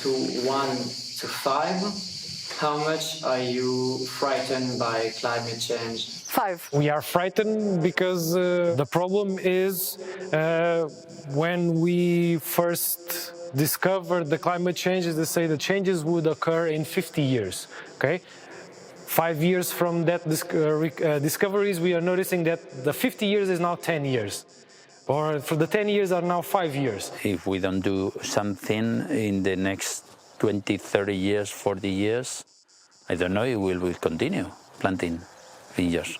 to 1 to 5, how much are you frightened by climate change? 5. We are frightened because the problem is when we first discovered the climate changes, they say the changes would occur in 50 years, okay? 5 years from that discoveries, we are noticing that the 50 years is now 10 years. Or for the 10 years are now 5 years. If we don't do something in the next 20, 30 years, 40 years, I don't know, we will continue planting vineyards.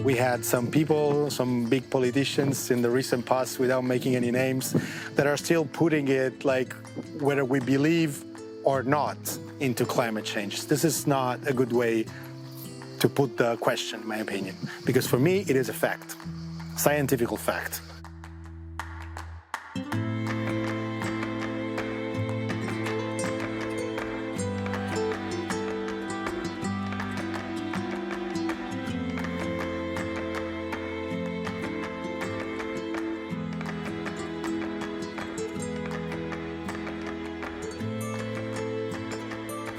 We had some people, some big politicians in the recent past, without making any names, that are still putting it like whether we believe or not into climate change. This is not a good way to put the question, in my opinion, because for me it is a fact, scientific fact.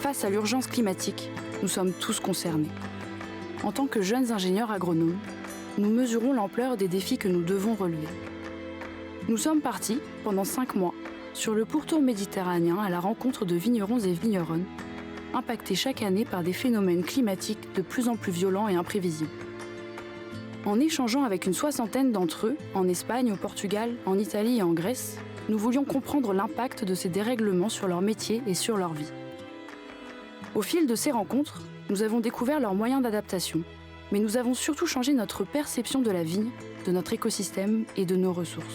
Face à l'urgence climatique, nous sommes tous concernés. En tant que jeunes ingénieurs agronomes, nous mesurons l'ampleur des défis que nous devons relever. Nous sommes partis, pendant 5 mois, sur le pourtour méditerranéen à la rencontre de vignerons et vigneronnes, impactés chaque année par des phénomènes climatiques de plus en plus violents et imprévisibles. En échangeant avec une 60aine d'entre eux, en Espagne, au Portugal, en Italie et en Grèce, nous voulions comprendre l'impact de ces dérèglements sur leur métier et sur leur vie. Au fil de ces rencontres, nous avons découvert leurs moyens d'adaptation, mais nous avons surtout changé notre perception de la vigne, de notre écosystème et de nos ressources.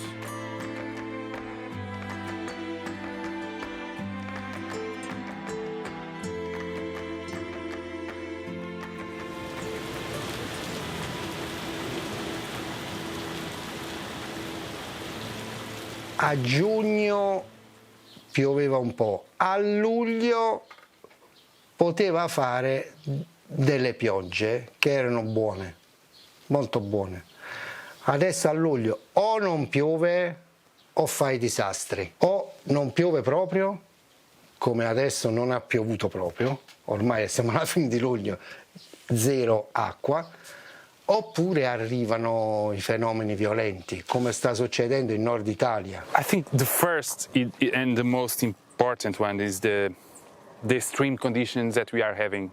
A giugno pioveva un po', a luglio poteva fare delle piogge che erano buone, molto buone. Adesso a luglio o non piove o fai disastri, o non piove proprio, come adesso non ha piovuto proprio, ormai siamo alla fine di luglio, zero acqua, oppure arrivano i fenomeni violenti, come sta succedendo in Nord Italia. I think the first and the most important one is the extreme conditions that we are having.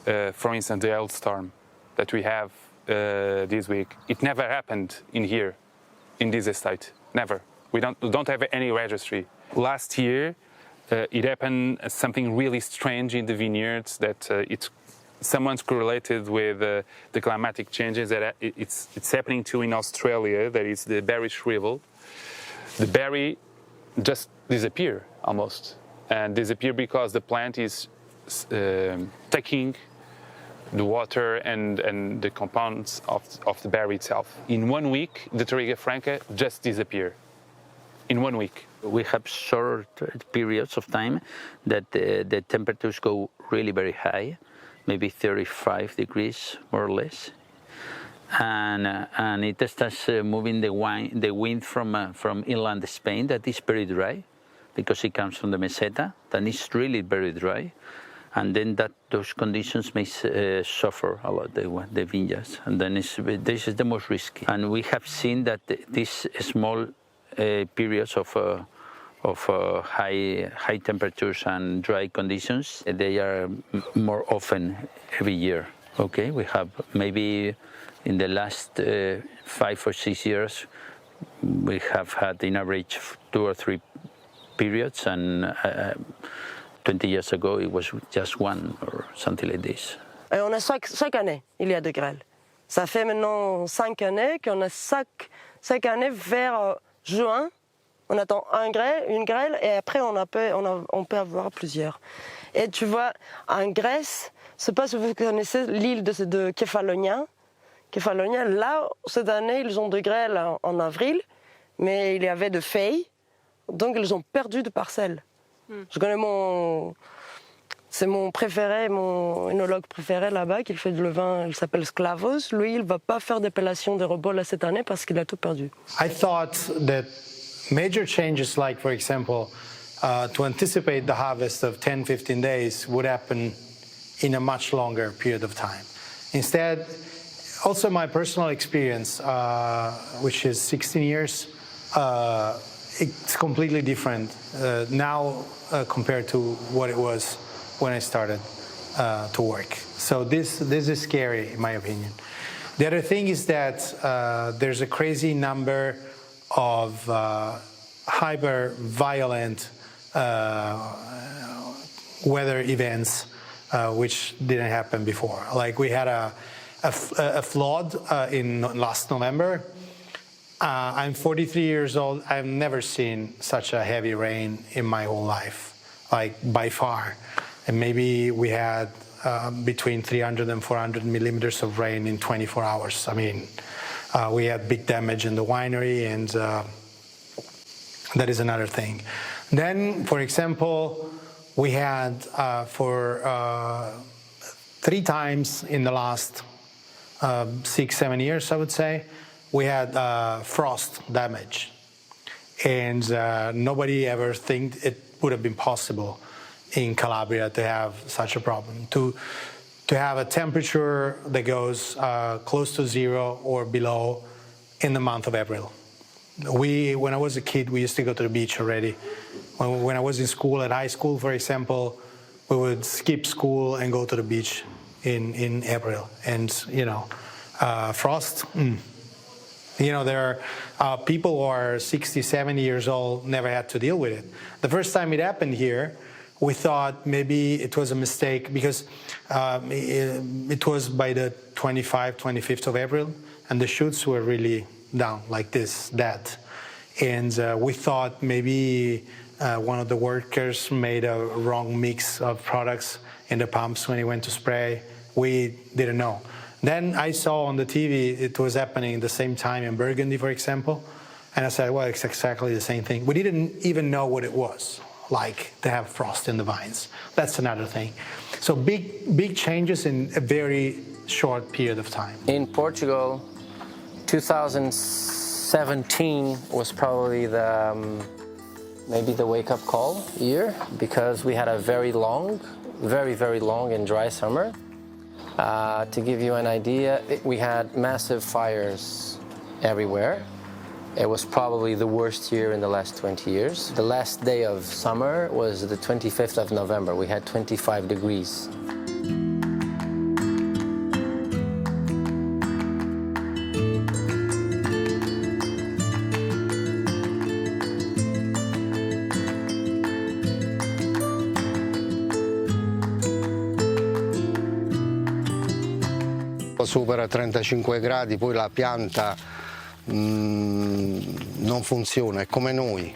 For instance, the hailstorm that we have this week. It never happened in here, in this estate. Never. We don't have any registry. Last year, it happened something really strange in the vineyards that someone's correlated with the climatic changes that it's happening too in Australia. That is the berry shrivel. The berry just disappear almost. And disappear because the plant is taking the water and the compounds of the berry itself. In 1 week, the Touriga Franca just disappear. In 1 week. We have short periods of time that the temperatures go really very high, maybe 35 degrees more or less. And it starts moving the wind from inland Spain that is very dry, because it comes from the meseta, then it's really very dry, and then those conditions may suffer a lot, the vineyards, and then this is the most risky. And we have seen that these small periods of high temperatures and dry conditions, they are more often every year. Okay, we have maybe in the last 5 or 6 years, we have had in average 2 or 3 periods, and 20 years ago it was just 1 or something like this. On a 5 années, il y a de grêle. Ça fait maintenant 5 années qu'on a chaque année vers juin, on attend une grêle et après on peut avoir plusieurs. Et tu vois, en Grèce, je ne sais pas si vous connaissez l'île de Kefalonia. Kefalonia, là, cette année, ils ont des grêles en avril, mais il y avait des feuilles, donc ils ont perdu de parcelles. Je connais c'est mon préféré, mon œnologue préféré là-bas, qui fait du vin, il s'appelle Sklavos. Lui, il ne va pas faire d'appellation de rebol cette année parce qu'il a tout perdu. I thought that major changes, like for example, to anticipate the harvest of 10-15 days would happen in a much longer period of time. Instead, also my personal experience, which is 16 years, it's completely different now compared to what it was when I started to work. So this is scary, in my opinion. The other thing is that there's a crazy number of hyper-violent weather events which didn't happen before. Like we had a flood in last November. I'm 43 years old. I've never seen such a heavy rain in my whole life, like by far. And maybe we had between 300 and 400 millimeters of rain in 24 hours. I mean, we had big damage in the winery, and that is another thing. Then, for example, we had for 3 times in the last 6-7 years, I would say, we had frost damage. And nobody ever think it would have been possible in Calabria to have such a problem, to have a temperature that goes close to 0 or below in the month of April. When I was a kid, we used to go to the beach already. When I was in school, at high school, for example, we would skip school and go to the beach in April. And, frost, there are people who are 60, 70 years old, never had to deal with it. The first time it happened here, we thought maybe it was a mistake because it was by the 25th of April, and the shoots were really down like this, that. And we thought maybe one of the workers made a wrong mix of products in the pumps when he went to spray. We didn't know. Then I saw on the TV it was happening at the same time in Burgundy, for example. And I said, well, it's exactly the same thing. We didn't even know what it was like to have frost in the vines. That's another thing. So big changes in a very short period of time. In Portugal, 2017 was probably maybe the wake-up call year, because we had a very long, very long and dry summer. To give you an idea, we had massive fires everywhere. It was probably the worst year in the last 20 years. The last day of summer was the 25th of November. We had 25 degrees. Supera 35 gradi, poi la pianta non funziona, è come noi,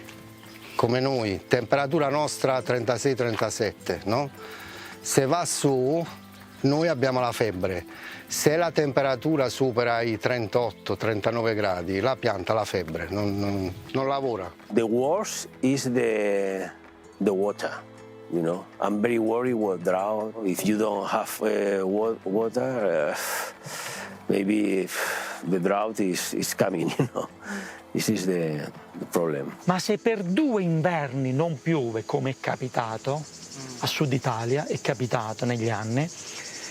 temperatura nostra 36-37, no? Se va su noi abbiamo la febbre, se la temperatura supera i 38-39 gradi la pianta ha la febbre, non lavora. The worst is the water. I'm very worried with drought. If you don't have water, maybe the drought is coming, This is the problem. Ma se per 2 inverni non piove, come è capitato a Sud Italia, è capitato negli anni,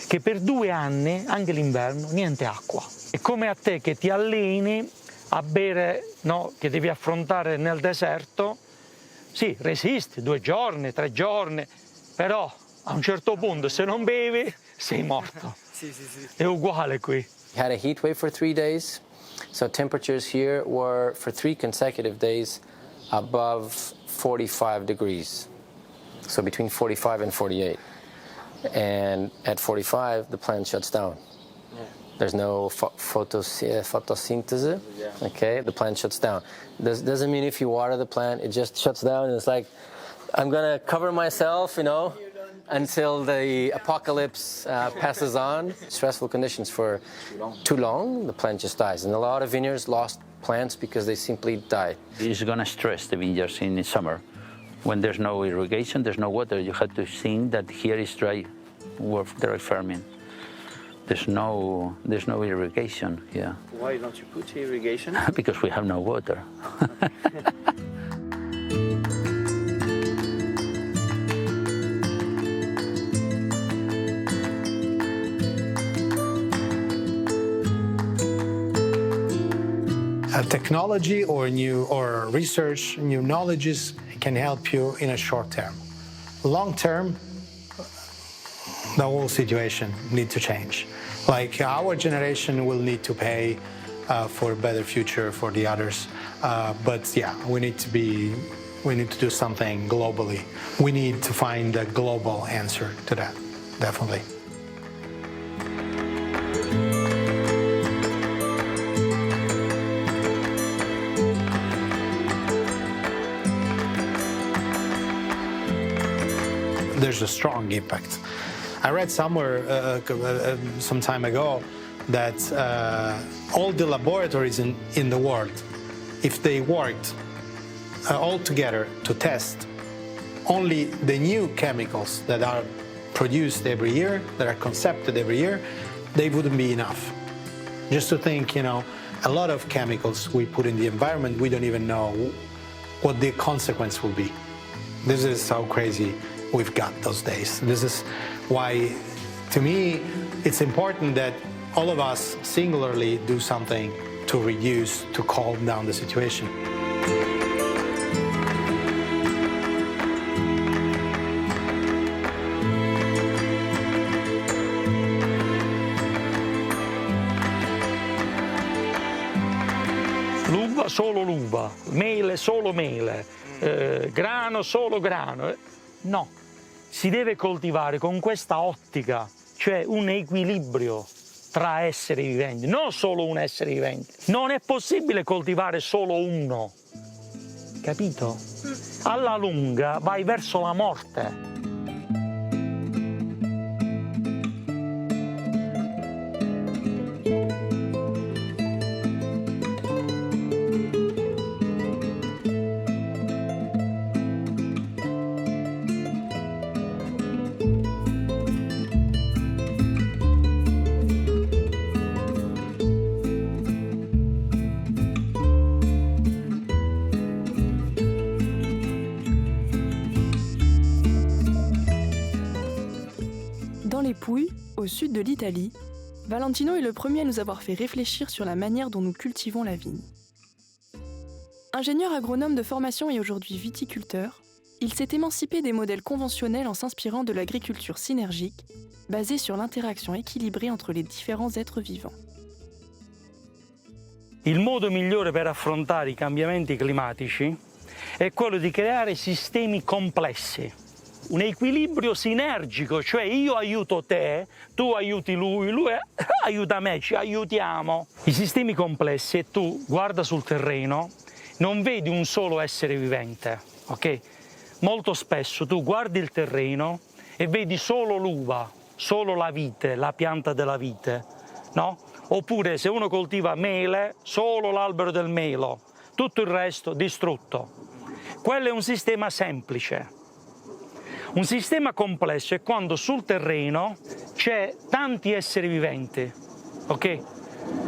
che per 2 anni, anche l'inverno, niente acqua. È come a te che ti alleni a bere, che devi affrontare nel deserto. Sì, resisti 2 giorni, 3 giorni, però a un certo punto se non bevi sei morto. Sì. È uguale qui. We had a heat wave for 3 days, so temperatures here were for 3 consecutive days above 45 degrees, so between 45 and 48. And at 45, the plant shuts down. There's no photosynthesis. Okay, the plant shuts down. Doesn't mean if you water the plant, it just shuts down and it's like, I'm gonna cover myself, until the apocalypse passes on. Stressful conditions for too long, the plant just dies. And a lot of vineyards lost plants because they simply die. It's gonna stress the vineyards in the summer. When there's no irrigation, there's no water, you have to think that here is dry farming. There's no irrigation here. Why don't you put irrigation? Because we have no water. Technology or research, new knowledges can help you in a short term. Long term, the whole situation needs to change. Like our generation will need to pay for a better future for the others. But yeah, we need to do something globally. We need to find a global answer to that, definitely. There's a strong impact. I read somewhere some time ago that all the laboratories in the world, if they worked all together to test only the new chemicals that are produced every year, that are concepted every year, they wouldn't be enough. Just to think, a lot of chemicals we put in the environment, we don't even know what the consequence will be. This is how crazy we've got those days. This is why, to me, it's important that all of us singularly do something to reduce, to calm down the situation. L'uva, solo l'uva, mele, solo mele, grano, solo grano. No, si deve coltivare con questa ottica, cioè un equilibrio tra esseri viventi, non solo un essere vivente. Non è possibile coltivare solo uno, capito? Alla lunga vai verso la morte. Dans les Pouilles, au sud de l'Italie, Valentino est le premier à nous avoir fait réfléchir sur la manière dont nous cultivons la vigne. Ingénieur agronome de formation et aujourd'hui viticulteur, il s'est émancipé des modèles conventionnels en s'inspirant de l'agriculture synergique, basée sur l'interaction équilibrée entre les différents êtres vivants. Il modo migliore per affrontare i cambiamenti climatici è quello di creare sistemi complessi. Un equilibrio sinergico, cioè io aiuto te, tu aiuti lui aiuta me, ci aiutiamo. I sistemi complessi e tu guarda sul terreno, non vedi un solo essere vivente, ok? Molto spesso tu guardi il terreno e vedi solo l'uva, solo la vite, la pianta della vite, no? Oppure se uno coltiva mele, solo l'albero del melo, tutto il resto distrutto. Quello è un sistema semplice. Un sistema complesso è quando sul terreno c'è tanti esseri viventi, ok?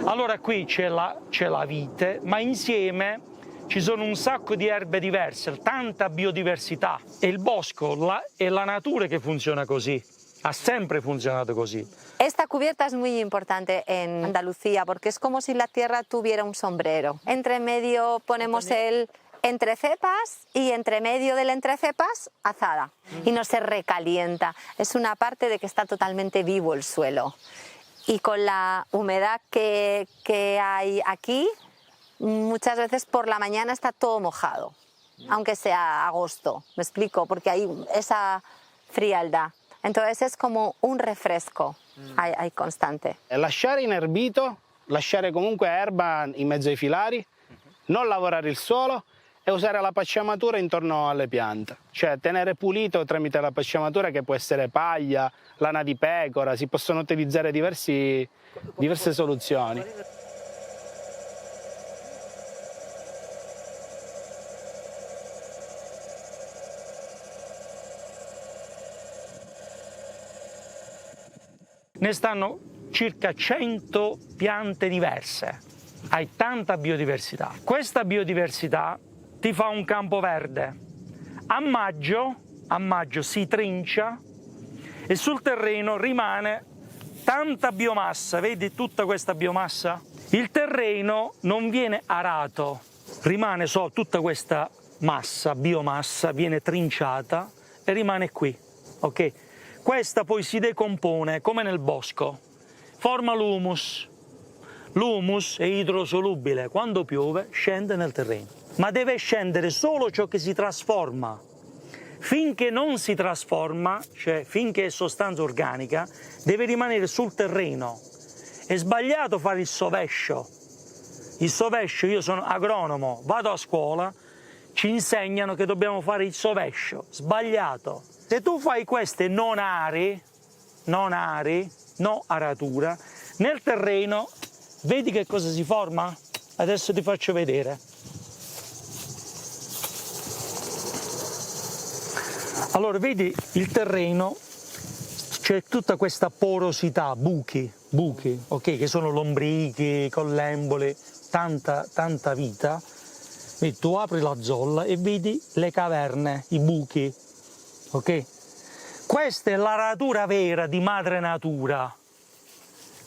Allora qui c'è la vite, ma insieme ci sono un sacco di erbe diverse, tanta biodiversità. E il bosco è la natura che funziona così, ha sempre funzionato così. Esta cubierta es muy importante en Andalucía porque es como si la tierra tuviera un sombrero. Entre medio ponemos el entrecepas y entre medio del entrecepas azada y no se recalienta. Es una parte de que está totalmente vivo el suelo. Y con la humedad que hay aquí, muchas veces por la mañana está todo mojado, aunque sea agosto, me explico, porque hay esa frialdad. Entonces es como un refresco. Hay constante. Lasciare inerbito, lasciare comunque erba in mezzo ai filari, non lavorare il suolo e usare la pacciamatura intorno alle piante. Cioè tenere pulito tramite la pacciamatura, che può essere paglia, lana di pecora, si possono utilizzare diverse soluzioni. Ne stanno circa 100 piante diverse, hai tanta biodiversità. Questa biodiversità ti fa un campo verde. A maggio si trincia e sul terreno rimane tanta biomassa, vedi tutta questa biomassa? Il terreno non viene arato, rimane solo tutta questa biomassa viene trinciata e rimane qui, ok? Questa poi si decompone come nel bosco, forma l'humus. L'humus è idrosolubile, quando piove scende nel terreno, ma deve scendere solo ciò che si trasforma. Finché non si trasforma, cioè finché è sostanza organica, deve rimanere sul terreno. È sbagliato fare il sovescio. Il sovescio, io sono agronomo, vado a scuola, ci insegnano che dobbiamo fare il sovescio, sbagliato. Se tu fai queste non ari, no aratura, nel terreno, vedi che cosa si forma? Adesso ti faccio vedere. Allora, vedi il terreno, c'è tutta questa porosità, buchi, ok, che sono lombrichi, collembole, tanta vita. Vedi, tu apri la zolla e vedi le caverne, i buchi, ok? Questa è l'aratura vera di madre natura.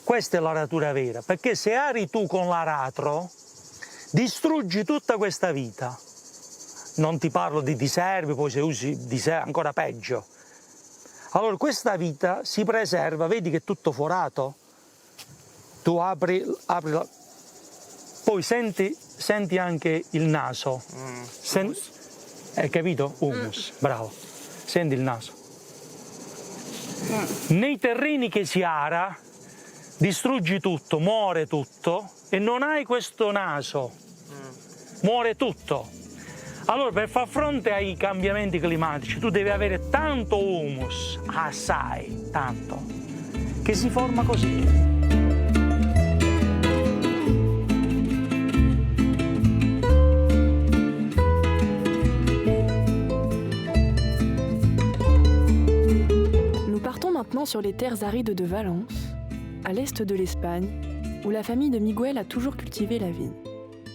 Questa è l'aratura vera, perché se ari tu con l'aratro, distruggi tutta questa vita. Non ti parlo di diservi, poi se usi diservi ancora peggio. Allora questa vita si preserva, vedi che è tutto forato? Tu apri la... Poi senti anche il naso. Hai capito? Humus, bravo. Senti il naso. Nei terreni che si ara, distruggi tutto, muore tutto e non hai questo naso. Muore tutto. Allora, per far fronte ai cambiamenti climatici, tu devi avere tanto humus, assai, tanto, che si forma così. Nous partons maintenant sur les terres arides de Valence, à l'est de l'Espagne, où la famille de Miguel a toujours cultivé la vigne.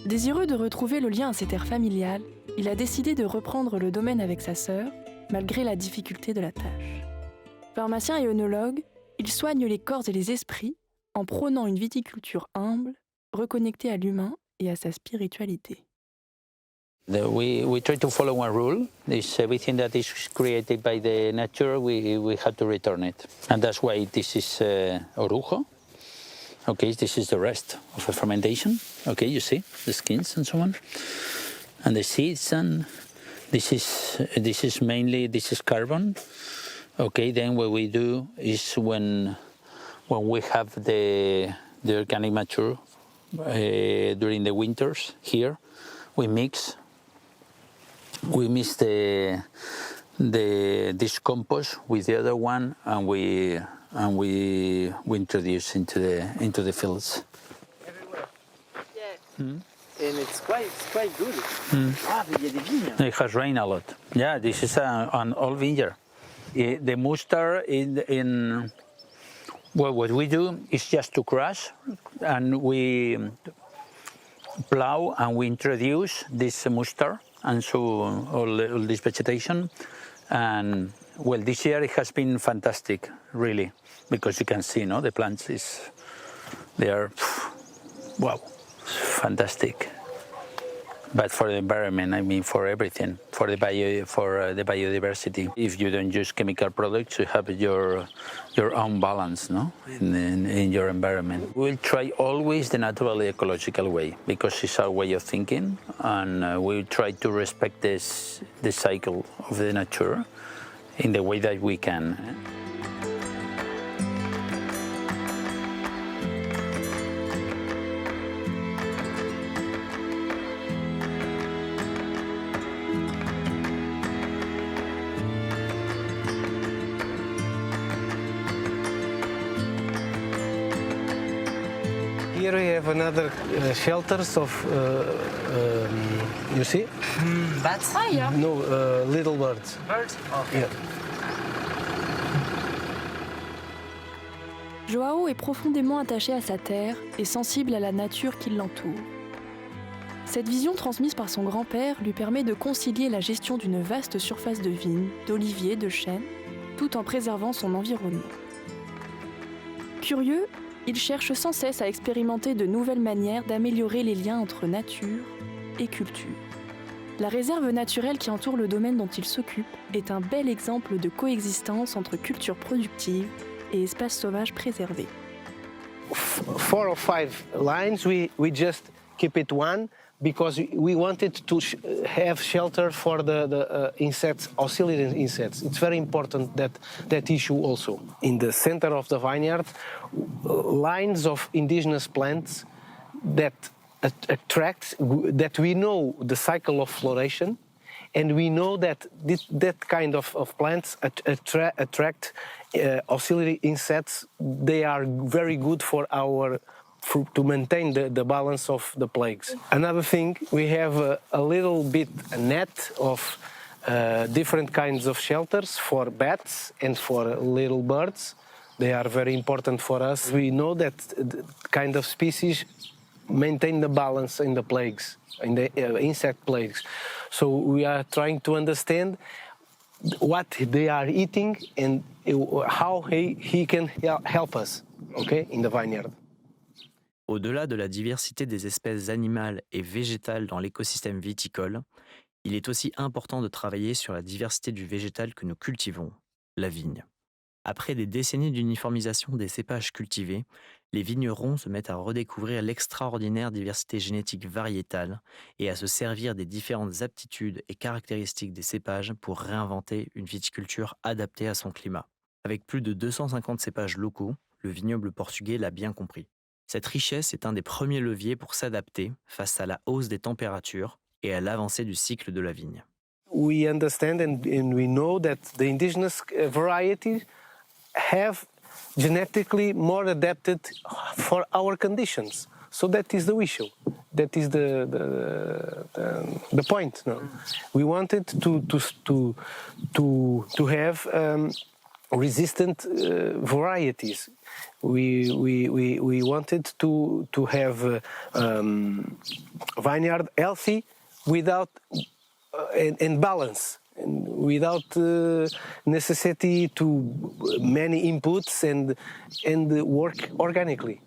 Désireux de retrouver le lien à ses terres familiales, il a décidé de reprendre le domaine avec sa sœur, malgré la difficulté de la tâche. Pharmacien et œnologue, il soigne les corps et les esprits en prônant une viticulture humble, reconnectée à l'humain et à sa spiritualité. We try to follow one rule: is everything that is created by the nature, we have to return it, and that's why this is orujo. Okay, this is the rest of a fermentation. Okay, you see the skins and so on, and the seeds, and this is mainly carbon. Okay, then what we do is when we have the organic mature during the winters here, we mix this compost with the other one, and we introduce into the fields. Everywhere. Yeah. And it's quite good. Ah, but il y a des vignes. It has rained a lot. Yeah, this is an old vineyard. The mustard in well, what we do is just to crush, and we plow and we introduce this mustard and so all this vegetation. And well, this year it has been fantastic, really, because you can see, no, the plants they are, wow, fantastic. But for the environment, I mean, for everything, for the biodiversity. If you don't use chemical products, you have your own balance, no, in your environment. We'll try always the natural ecological way, because it's our way of thinking, and we try to respect the cycle of the nature in the way that we can. have another shelters of, you see? Bats? Ah, yeah. No, little birds. Birds? Okay. Yeah. Joao est profondément attaché à sa terre et sensible à la nature qui l'entoure. Cette vision transmise par son grand-père lui permet de concilier la gestion d'une vaste surface de vignes, d'oliviers, de chênes, tout en préservant son environnement. Curieux, il cherche sans cesse à expérimenter de nouvelles manières d'améliorer les liens entre nature et culture. La réserve naturelle qui entoure le domaine dont il s'occupe est un bel exemple de coexistence entre cultures productives et espaces sauvages préservés. 4 or 5 lines, we just keep it one because we wanted to have shelter for the insects, auxiliary insects. It's very important that issue also. In the center of the vineyard, lines of indigenous plants that attract, that we know the cycle of floration, and we know that that kind of plants attract auxiliary insects. They are very good for to maintain the balance of the plagues. Another thing, we have a little bit a net of different kinds of shelters for bats and for little birds. They are very important for us. We know that the kind of species maintain the balance in the plagues, in the insect plagues. So we are trying to understand what they are eating and how he can help us, okay, in the vineyard. Au-delà de la diversité des espèces animales et végétales dans l'écosystème viticole, il est aussi important de travailler sur la diversité du végétal que nous cultivons, la vigne. Après des décennies d'uniformisation des cépages cultivés, les vignerons se mettent à redécouvrir l'extraordinaire diversité génétique variétale et à se servir des différentes aptitudes et caractéristiques des cépages pour réinventer une viticulture adaptée à son climat. Avec plus de 250 cépages locaux, le vignoble portugais l'a bien compris. Cette richesse est un des premiers leviers pour s'adapter face à la hausse des températures et à l'avancée du cycle de la vigne. We understand and we know that the indigenous varieties have genetically more adapted for our conditions. So that is the issue. That is the point. No? We wanted to have resistant varieties. We wanted to have vineyard healthy without and balance. And without necessity to many inputs and work organically.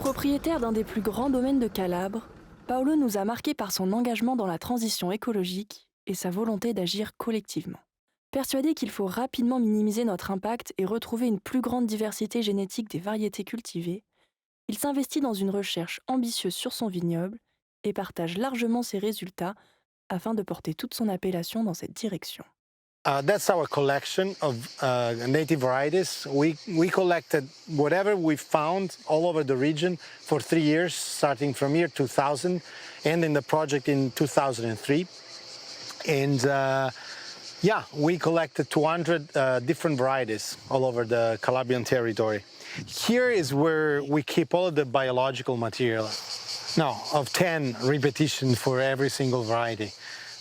Propriétaire d'un des plus grands domaines de Calabre, Paolo nous a marqués par son engagement dans la transition écologique et sa volonté d'agir collectivement. Persuadé qu'il faut rapidement minimiser notre impact et retrouver une plus grande diversité génétique des variétés cultivées, il s'investit dans une recherche ambitieuse sur son vignoble et partage largement ses résultats afin de porter toute son appellation dans cette direction. That's our collection of native varieties. We collected whatever we found all over the region for 3 years, starting from year 2000, ending the project in 2003. And we collected 200 different varieties all over the Calabrian territory. Here is where we keep all of the biological material. Of 10 repetition for every single variety.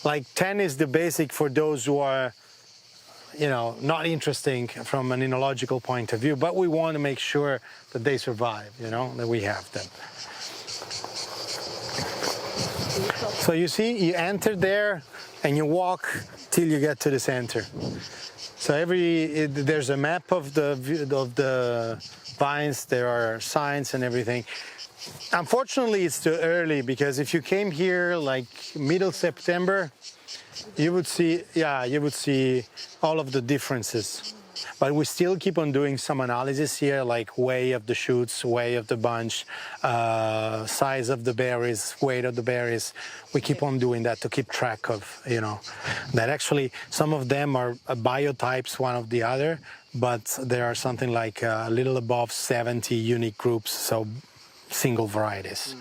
Like 10 is the basic for those who are not interesting from an enological point of view, but we want to make sure that they survive, that we have them. So you see, you enter there and you walk till you get to the center. So there's a map of the vines, there are signs and everything. Unfortunately, it's too early because if you came here like middle September, you would see all of the differences. But we still keep on doing some analysis here, like weight of the shoots, weight of the bunch, size of the berries, weight of the berries. We keep on doing that to keep track of, that actually some of them are biotypes one of the other, but there are something like a little above 70 unique groups, so single varieties.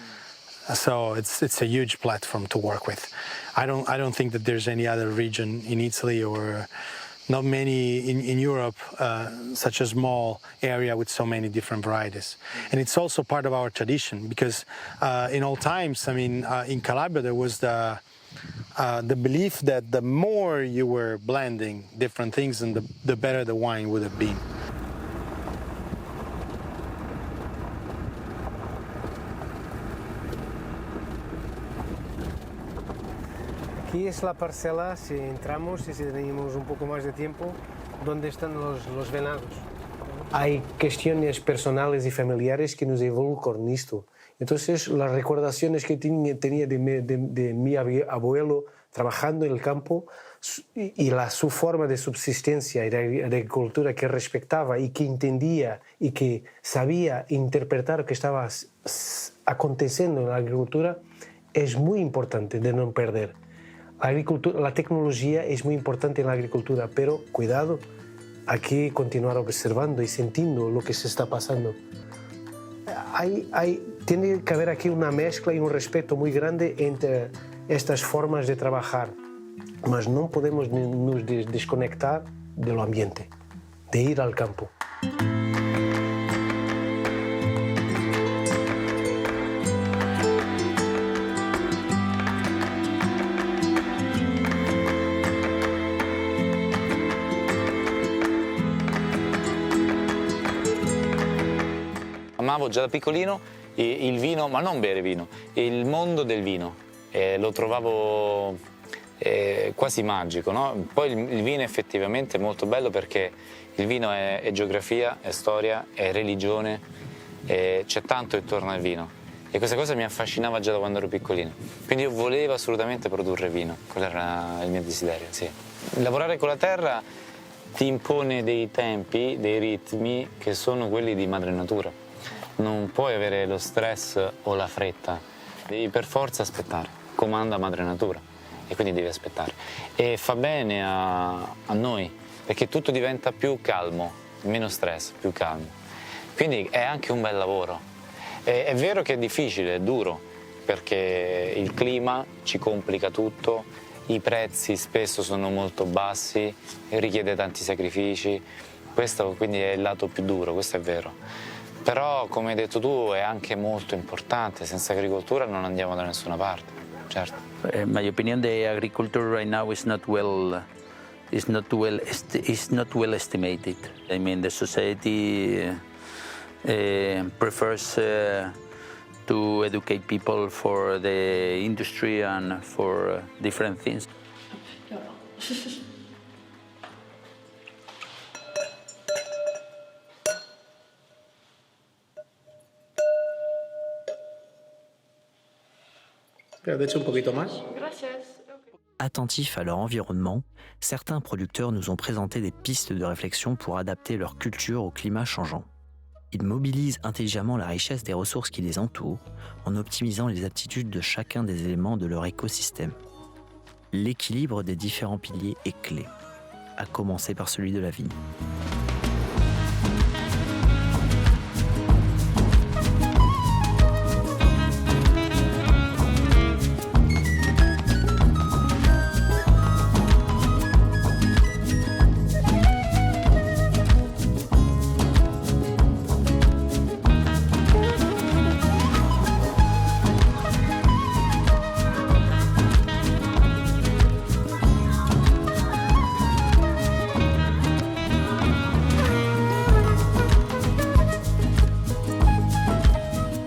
So it's a huge platform to work with. I don't think that there's any other region in Italy or not many in Europe, such a small area with so many different varieties. And it's also part of our tradition because in old times, in Calabria there was the belief that the more you were blending different things, and the better the wine would have been. Aquí es la parcela, si entramos y si tenemos un poco más de tiempo, donde están los venados. Hay cuestiones personales y familiares que nos involucran en esto. Entonces, las recordaciones que tenía de mi abuelo trabajando en el campo y su forma de subsistencia y de agricultura que respetaba y que entendía y que sabía interpretar lo que estaba aconteciendo en la agricultura, es muy importante de no perder. La tecnología es muy importante en la agricultura, pero cuidado, hay que continuar observando y sintiendo lo que se está pasando. Tiene que haber aquí una mezcla y un respeto muy grande entre estas formas de trabajar, mas no podemos nos desconectar del ambiente, de ir al campo. Amavo già da piccolino il vino, ma non bere vino, il mondo del vino. Lo trovavo quasi magico, no? Poi il vino effettivamente è molto bello perché il vino è geografia, è storia, è religione, c'è tanto intorno al vino. E questa cosa mi affascinava già da quando ero piccolino. Quindi io volevo assolutamente produrre vino, quello era il mio desiderio, sì. Lavorare con la terra ti impone dei tempi, dei ritmi che sono quelli di madre natura. Non puoi avere lo stress o la fretta, devi per forza aspettare, comanda madre natura e quindi devi aspettare. E fa bene a noi, perché tutto diventa più calmo, meno stress, più calmo. Quindi è anche un bel lavoro. È vero che è difficile, è duro, perché il clima ci complica tutto, i prezzi spesso sono molto bassi, richiede tanti sacrifici, questo quindi è il lato più duro, questo è vero. Però, come hai detto tu, è anche molto importante, senza agricoltura non andiamo da nessuna parte, certo. In my opinion, the agriculture right now is not well estimated. I mean, the society prefers to educate people for the industry and for different things. De un poquito más. Attentifs à leur environnement, certains producteurs nous ont présenté des pistes de réflexion pour adapter leur culture au climat changeant. Ils mobilisent intelligemment la richesse des ressources qui les entourent en optimisant les aptitudes de chacun des éléments de leur écosystème. L'équilibre des différents piliers est clé, à commencer par celui de la vigne.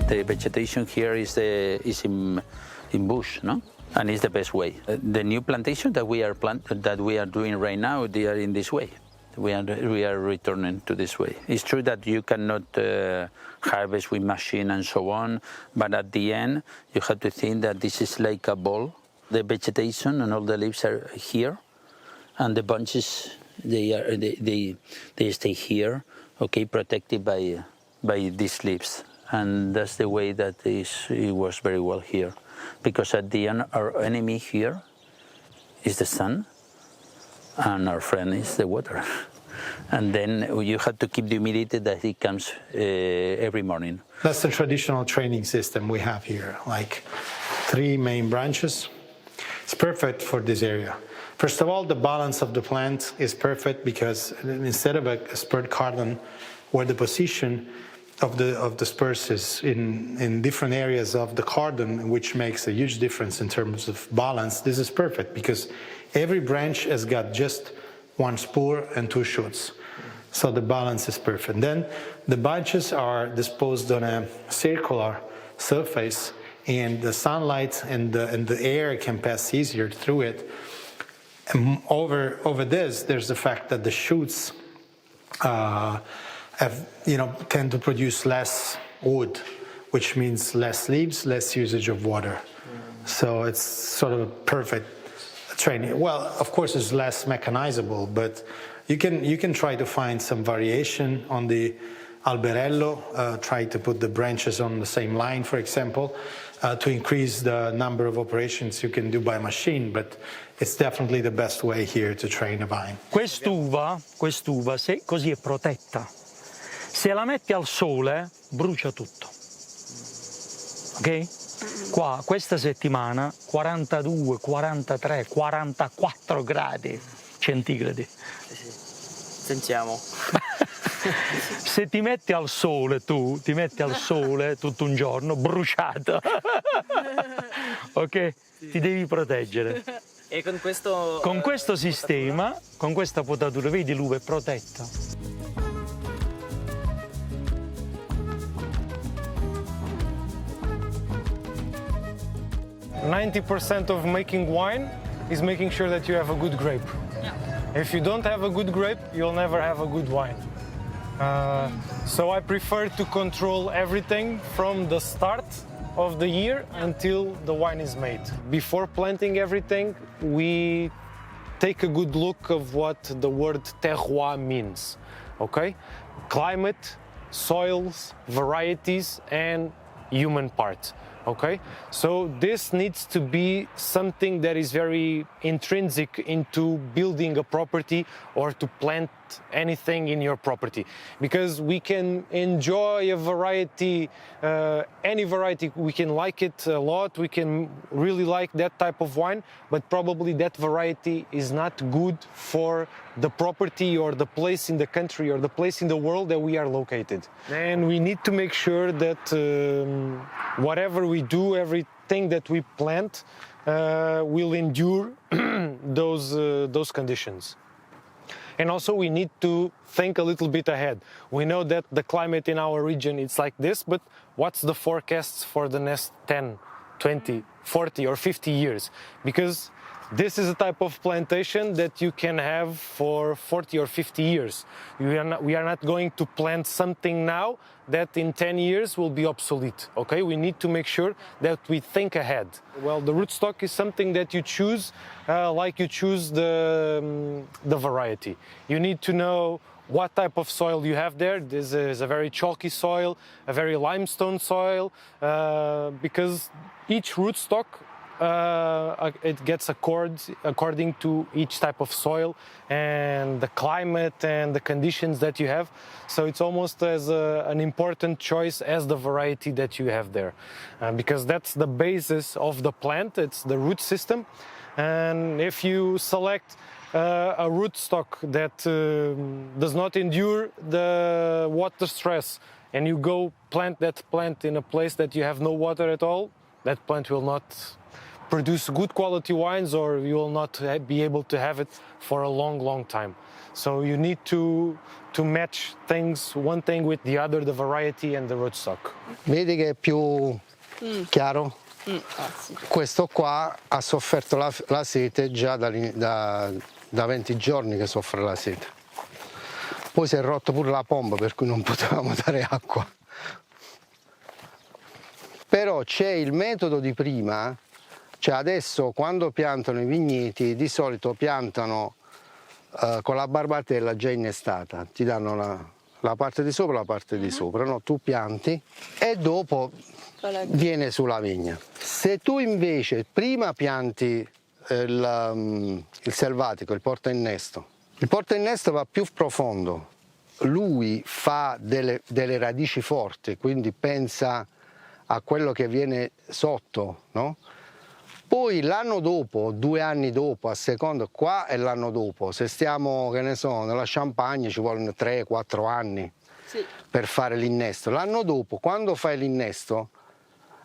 The vegetation here is in bush, no? And it's the best way. The new plantation that we are doing right now, they are in this way. We are returning to this way. It's true that you cannot harvest with machine and so on, but at the end you have to think that this is like a ball. The vegetation and all the leaves are here, and the bunches they stay here, okay, protected by these leaves. And that's the way that it works very well here. Because at the end, our enemy here is the sun, and our friend is the water. And then you have to keep the humidity that it comes every morning. That's the traditional training system we have here, like 3 main branches. It's perfect for this area. First of all, the balance of the plant is perfect because instead of a spurred cordon, where the position of the spurs is in different areas of the cordon, which makes a huge difference in terms of balance, this is perfect because every branch has got just 1 spur and 2 shoots. So the balance is perfect. Then the branches are disposed on a circular surface, and the sunlight and the air can pass easier through it. And over this, there's the fact that the shoots tend to produce less wood, which means less leaves, less usage of water. So it's sort of a perfect training. Well, of course, it's less mechanizable, but you can try to find some variation on the alberello, try to put the branches on the same line, for example, to increase the number of operations you can do by machine, but it's definitely the best way here to train a vine. Quest'uva così è protetta. Se la metti al sole brucia tutto. Ok? Qua questa settimana 42, 43, 44 gradi centigradi. Sentiamo. Se ti metti al sole tutto un giorno bruciato. Ok? Ti devi proteggere. E con questo Con questo sistema, con questa potatura, vedi l'uva è protetta. 90% of making wine is making sure that you have a good grape. Yeah. If you don't have a good grape, you'll never have a good wine. So I prefer to control everything from the start of the year until the wine is made. Before planting everything, we take a good look of what the word terroir means, okay? Climate, soils, varieties, and human part. Okay, so this needs to be something that is very intrinsic into building a property or to plant anything in your property, because we can enjoy a variety, any variety, we can like it a lot, we can really like that type of wine, but probably that variety is not good for the property or the place in the country or the place in the world that we are located. And we need to make sure that whatever we do, everything that we plant will endure those conditions. And also we need to think a little bit ahead. We know that the climate in our region is like this, but what's the forecasts for the next 10, 20, 40 or 50 years? Because this is a type of plantation that you can have for 40 or 50 years. We are not going to plant something now that in 10 years will be obsolete, okay? We need to make sure that we think ahead. Well, the rootstock is something that you choose like you choose the variety. You need to know what type of soil you have there. This is a very chalky soil, a very limestone soil, because each rootstock it gets according to each type of soil and the climate and the conditions that you have. So it's almost as an important choice as the variety that you have there, because that's the basis of the plant. It's the root system, and if you select a rootstock that does not endure the water stress, and you go plant that plant in a place that you have no water at all, that plant will not produce good quality wines, or you will not be able to have it for a long, long time. So you need to match things, one thing with the other, the variety and the rootstock. Vedi che è più chiaro? Sì. Questo qua ha sofferto la sete già da 20 giorni che soffre la sete. Poi si è rotto pure la pompa, per cui non potevamo dare acqua. Però c'è il metodo di prima. Cioè adesso quando piantano i vigneti di solito piantano con la barbatella già innestata, ti danno la parte di sopra e la parte di sopra, no? Tu pianti e dopo viene sulla vigna. Se tu invece prima pianti il selvatico, il portainnesto va più profondo, lui fa delle radici forti, quindi pensa a quello che viene sotto, no? Poi l'anno dopo, 2 anni dopo, a seconda, qua è l'anno dopo, se stiamo, che ne so, nella Champagne ci vogliono 3-4 anni per fare l'innesto. L'anno dopo, quando fai l'innesto,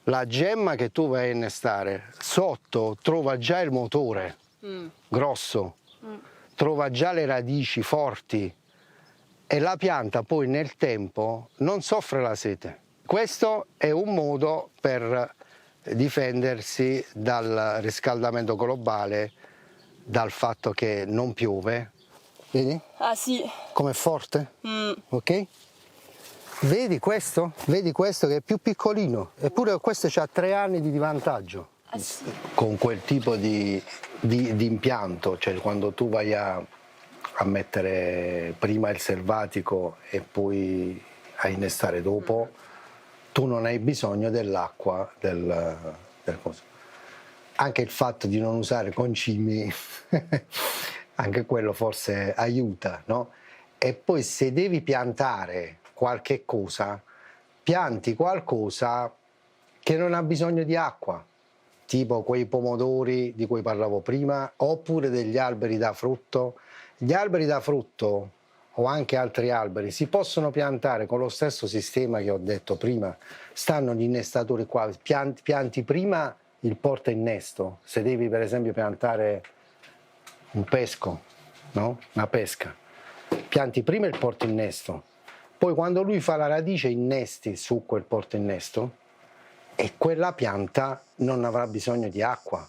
la gemma che tu vai a innestare sotto trova già il motore grosso, trova già le radici forti e la pianta poi nel tempo non soffre la sete. Questo è un modo per difendersi dal riscaldamento globale, dal fatto che non piove. Vedi? Ah sì. Com'è forte? Ok? Vedi questo? Vedi questo che è più piccolino, eppure questo ha 3 anni di vantaggio. Ah sì. Con quel tipo di impianto, cioè quando tu vai a mettere prima il selvatico e poi a innestare dopo, tu non hai bisogno dell'acqua del coso. Anche il fatto di non usare concimi, anche quello forse aiuta, no? E poi se devi piantare qualche cosa, pianti qualcosa che non ha bisogno di acqua, tipo quei pomodori di cui parlavo prima, oppure degli alberi da frutto. Gli alberi da frutto o anche altri alberi si possono piantare con lo stesso sistema che ho detto prima. Stanno gli innestatori qua, pianti prima il portainnesto, se devi per esempio piantare un pesco, no? Una pesca, pianti prima il portainnesto, poi quando lui fa la radice innesti su quel portainnesto e quella pianta non avrà bisogno di acqua.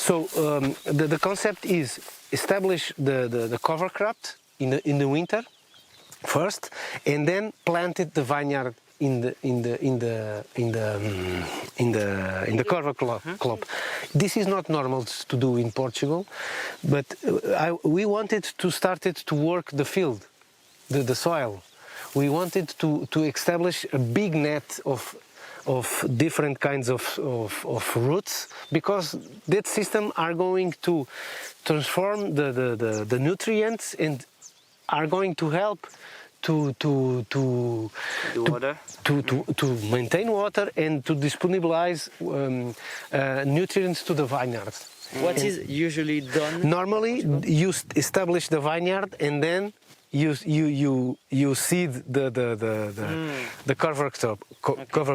So the concept is establish the cover crop in the winter first, and then planted the vineyard in the cover crop. This is not normal to do in Portugal, but we wanted to start it to work the field, the soil. We wanted to establish a big net of different kinds of roots, because that system are going to transform the nutrients and are going to help to maintain water and to disponibilize nutrients to the vineyards. What is usually done? Normally, you establish the vineyard and then you seed the cover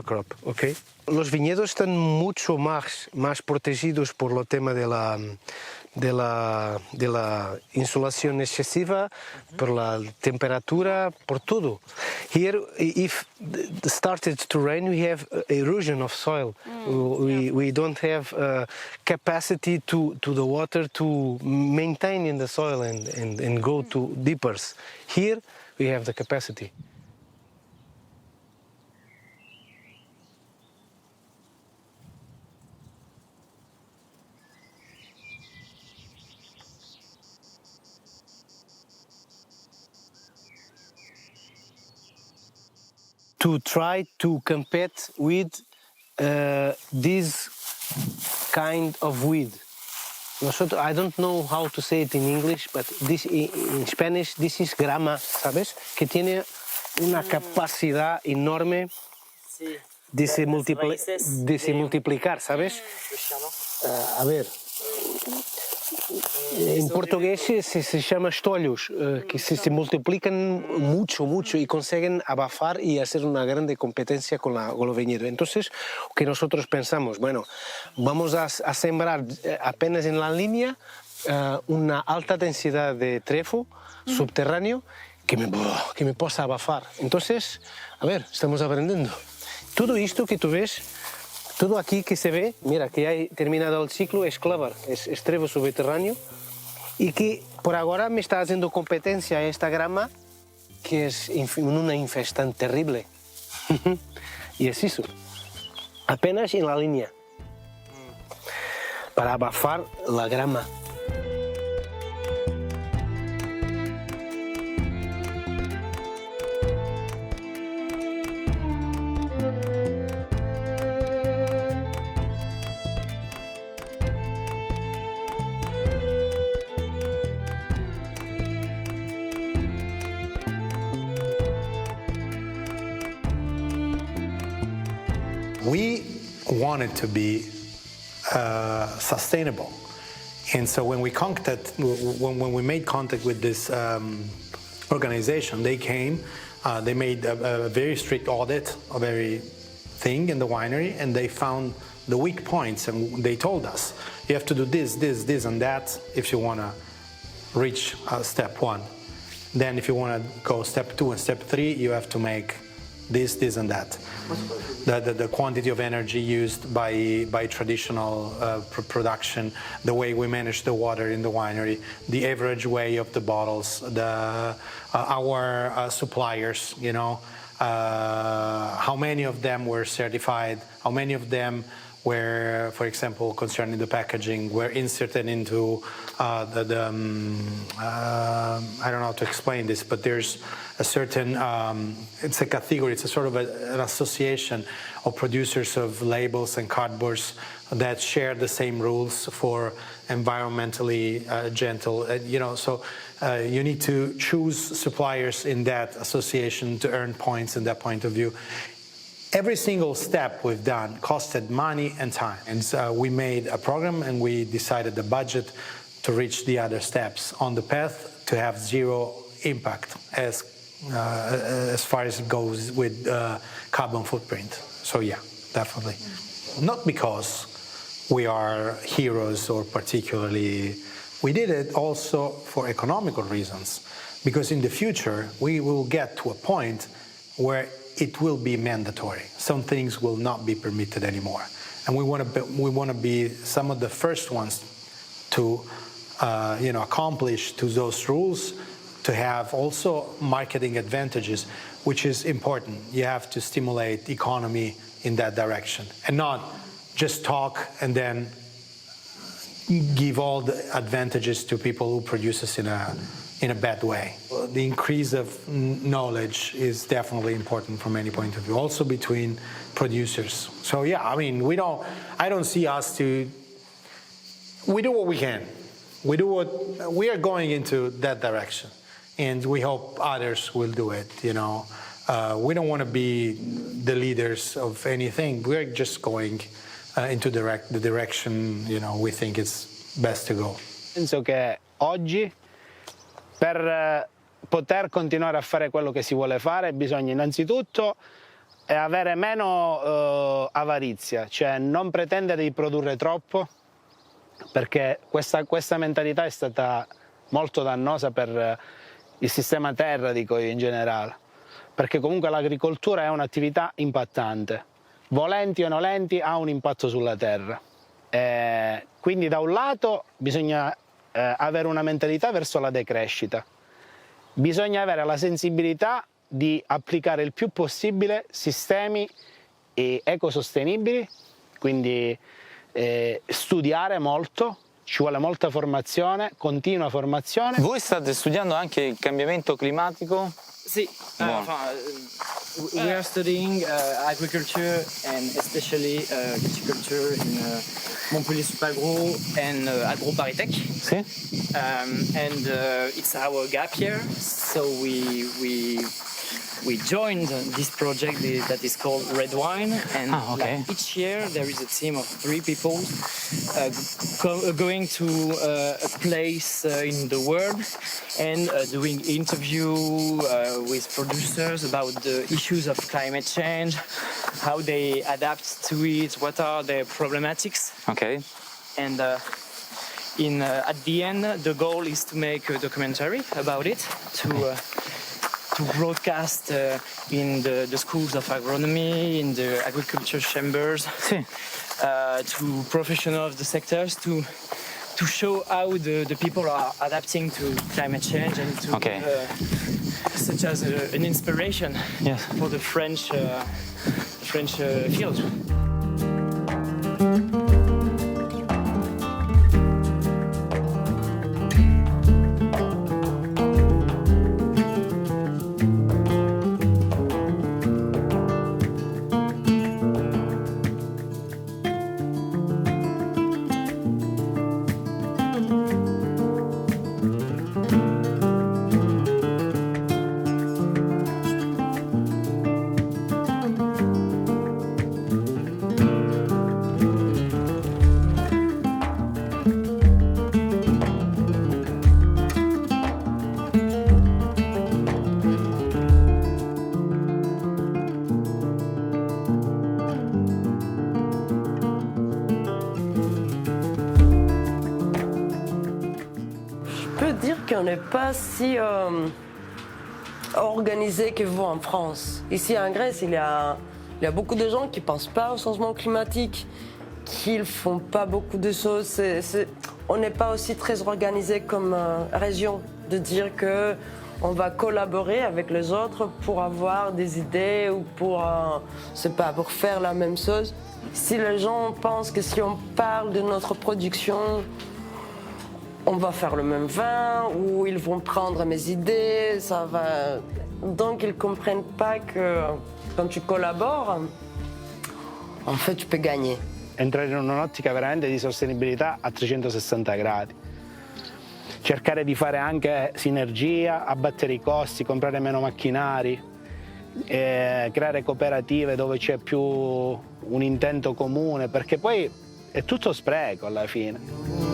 crop, okay? Los viñedos están mucho más protegidos por lo tema de la insolación excesiva, por la temperatura, por todo. Here, if it started to rain, we have erosion of soil. We don't have capacity to the water to maintain in the soil and go to deeper. Here, we have the capacity. To try to compete with this kind of weed. Nosotros, I don't know how to say it in English, but this in Spanish, this is grama, ¿sabes? Que tiene una capacidad enorme de se multiplicar, ¿sabes? A ver. Em português se chama estolhos, que se multiplicam mucho y consiguen abafar y hacer una grande competencia con los viñedos. Entonces, o que nosotros pensamos, bueno, vamos a sembrar apenas en la línea una alta densidad de trefo subterráneo que me possa abafar. Entonces, a ver, estamos aprendiendo. Todo esto que tú ves Todo aquí que se ve, mira, que ya he terminado el ciclo, es clover, es trevo subterráneo, y que por ahora me está haciendo competencia esta grama, que es una infestación terrible. Y es eso, apenas en la línea, para abafar la grama. We wanted to be sustainable, and so when we made contact with this organization, they came. They made a very strict audit of everything in the winery, and they found the weak points, and they told us you have to do this, this, this, and that if you want to reach step 1. Then, if you want to go step 2 and step 3, you have to make this, this, and that. The quantity of energy used by traditional production, the way we manage the water in the winery, the average weight of the bottles, our suppliers, you know, how many of them were certified, how many of them were, for example, concerning the packaging, were inserted into I don't know how to explain this, but there's a certain, it's a category, it's a sort of an association of producers of labels and cardboards that share the same rules for environmentally gentle, you know, so you need to choose suppliers in that association to earn points in that point of view. Every single step we've done costed money and time. And so we made a program and we decided the budget to reach the other steps on the path to have zero impact as far as it goes with carbon footprint. So yeah, definitely. Not because we are heroes or particularly, we did it also for economical reasons. Because in the future, we will get to a point where it will be mandatory. Some things will not be permitted anymore, and we want to be some of the first ones to, accomplish to those rules, to have also marketing advantages, which is important. You have to stimulate economy in that direction, and not just talk and then give all the advantages to people who produce us in a bad way. The increase of knowledge is definitely important from any point of view, also between producers. So yeah, I mean, I don't see us we do what we can. We are going into that direction, and we hope others will do it, you know. We don't want to be the leaders of anything. We're just going into the direction, you know, we think it's best to go. Penso che oggi, per poter continuare a fare quello che si vuole fare, bisogna innanzitutto avere meno avarizia, cioè non pretendere di produrre troppo, perché questa mentalità è stata molto dannosa per il sistema terra, dico io in generale, perché comunque l'agricoltura è un'attività impattante, volenti o nolenti ha un impatto sulla terra. Quindi da un lato bisogna avere una mentalità verso la decrescita, bisogna avere la sensibilità di applicare il più possibile sistemi ecosostenibili, quindi studiare molto, ci vuole molta formazione, continua formazione. Voi state studiando anche il cambiamento climatico? Sì, we are studying agriculture and especially viticulture in Montpellier Supagro and AgroParisTech. Sì. And it's our gap year, so we joined this project that is called Red Wine, and like each year there is a team of 3 people going to a place in the world and doing interview with producers about the issues of climate change, how they adapt to it, what are their problematics. Okay. And at the end, the goal is to make a documentary about it, to broadcast in the schools of agronomy, in the agriculture chambers, to professionals of the sectors, to show how the people are adapting to climate change and to such as an inspiration for the French field. On n'est pas si organisé que vous en France. Ici en Grèce, il y a beaucoup de gens qui ne pensent pas au changement climatique, qui ne font pas beaucoup de choses. On n'est pas aussi très organisé comme région de dire qu'on va collaborer avec les autres pour avoir des idées ou pour faire la même chose. Si les gens pensent que si on parle de notre production, on va faire le même vin, ou ils vont prendre mes idées, ça va... Donc ils ne comprennent pas que quand tu collabores, en fait tu peux gagner. Entrare in un'ottica veramente di sostenibilità a 360 gradi. Cercare di fare anche sinergia, abbattere i costi, comprare meno macchinari, creare cooperative dove c'è più un intento comune, perché poi è tutto spreco alla fine.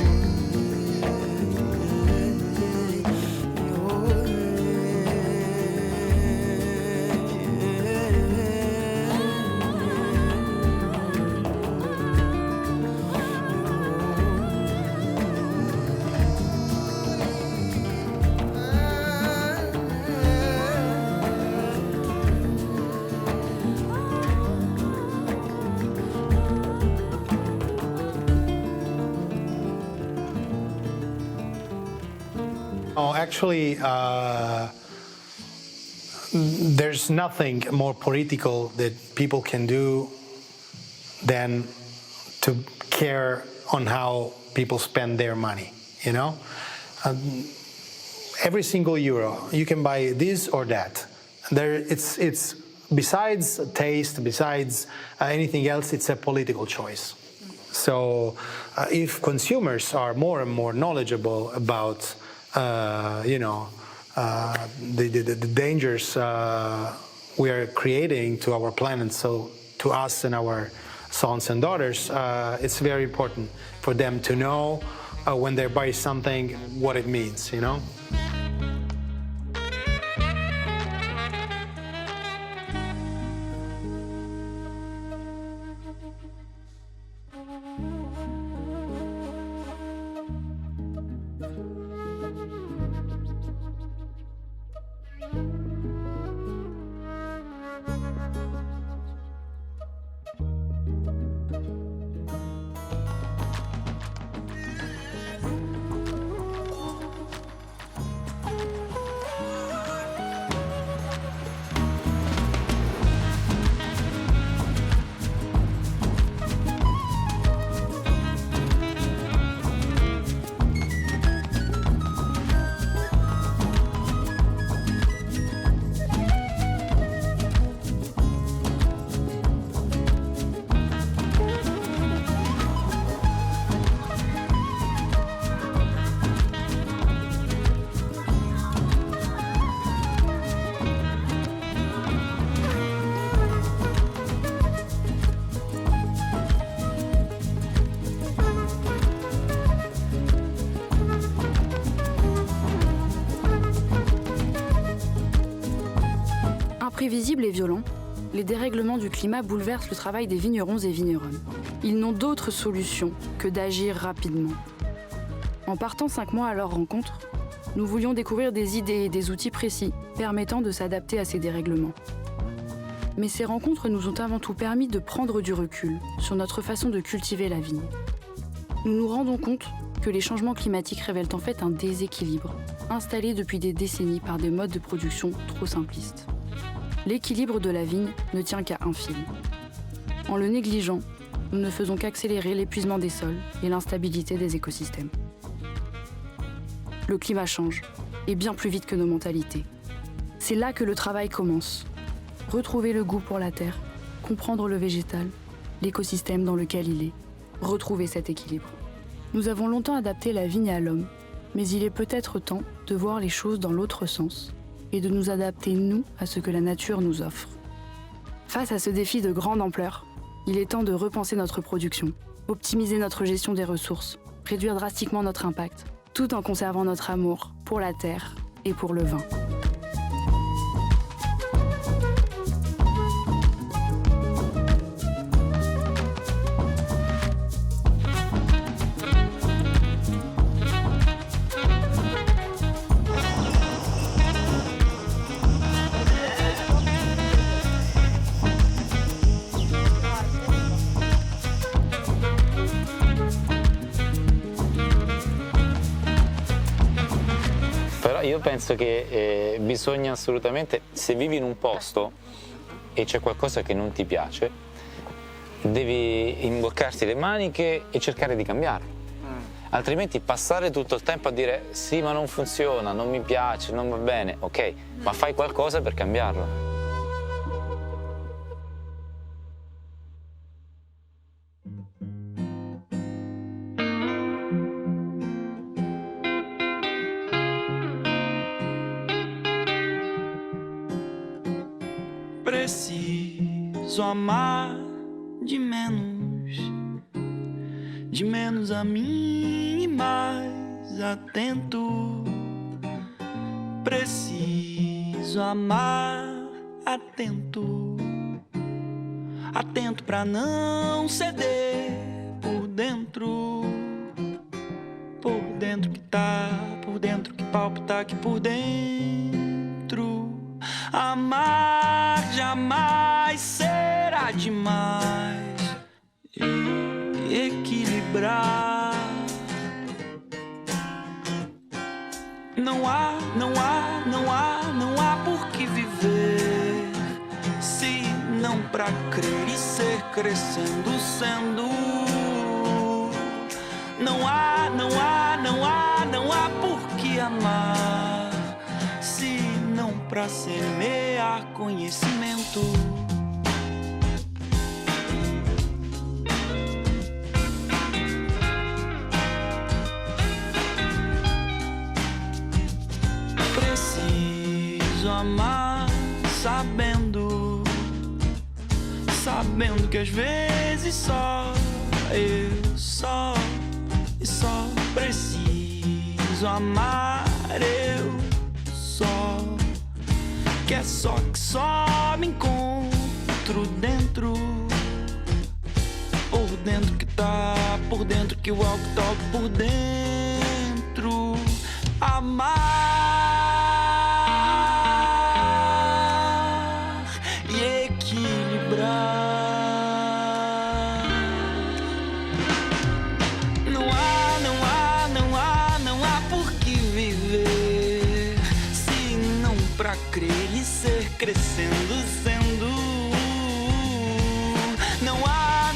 Actually, there's nothing more political that people can do than to care on how people spend their money, you know? Every single euro, you can buy this or that. It's besides taste, besides anything else, it's a political choice. So if consumers are more and more knowledgeable about the dangers we are creating to our planet, so to us and our sons and daughters, it's very important for them to know when they buy something what it means, you know? Imprévisibles et violents, les dérèglements du climat bouleversent le travail des vignerons et vigneronnes. Ils n'ont d'autre solution que d'agir rapidement. En partant 5 mois à leur rencontre, Nous voulions découvrir des idées et des outils précis permettant de s'adapter à ces dérèglements. Mais ces rencontres nous ont avant tout permis de prendre du recul sur notre façon de cultiver la vigne. Nous nous rendons compte que les changements climatiques révèlent en fait un déséquilibre, installé depuis des décennies par des modes de production trop simplistes. L'équilibre de la vigne ne tient qu'à un fil. En le négligeant, nous ne faisons qu'accélérer l'épuisement des sols et l'instabilité des écosystèmes. Le climat change, et bien plus vite que nos mentalités. C'est là que le travail commence. Retrouver le goût pour la terre, comprendre le végétal, l'écosystème dans lequel il est, retrouver cet équilibre. Nous avons longtemps adapté la vigne à l'homme, mais il est peut-être temps de voir les choses dans l'autre sens et de nous adapter, nous, à ce que la nature nous offre. Face à ce défi de grande ampleur, il est temps de repenser notre production, optimiser notre gestion des ressources, réduire drastiquement notre impact, tout en conservant notre amour pour la terre et pour le vin. Io penso che bisogna assolutamente, se vivi in un posto e c'è qualcosa che non ti piace, devi imboccarti le maniche e cercare di cambiarlo. Altrimenti passare tutto il tempo a dire sì ma non funziona, non mi piace, non va bene, ok, ma fai qualcosa per cambiarlo. Preciso amar de menos a mim e mais atento. Preciso amar atento, atento pra não ceder por dentro que tá, por dentro que palpita aqui por dentro. Amar jamais será demais e equilibrar. Não há por que viver se não pra crer e ser crescendo sendo. Não há por que amar se não pra semear conhecimento. Preciso amar sabendo que às vezes só preciso amar eu só, que é só que só me encontro dentro, por dentro que tá, por dentro que o álcool toca por dentro. Amar e equilibrar. Crer e ser crescendo sendo. Não há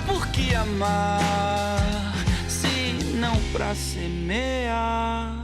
por que amar se não pra semear.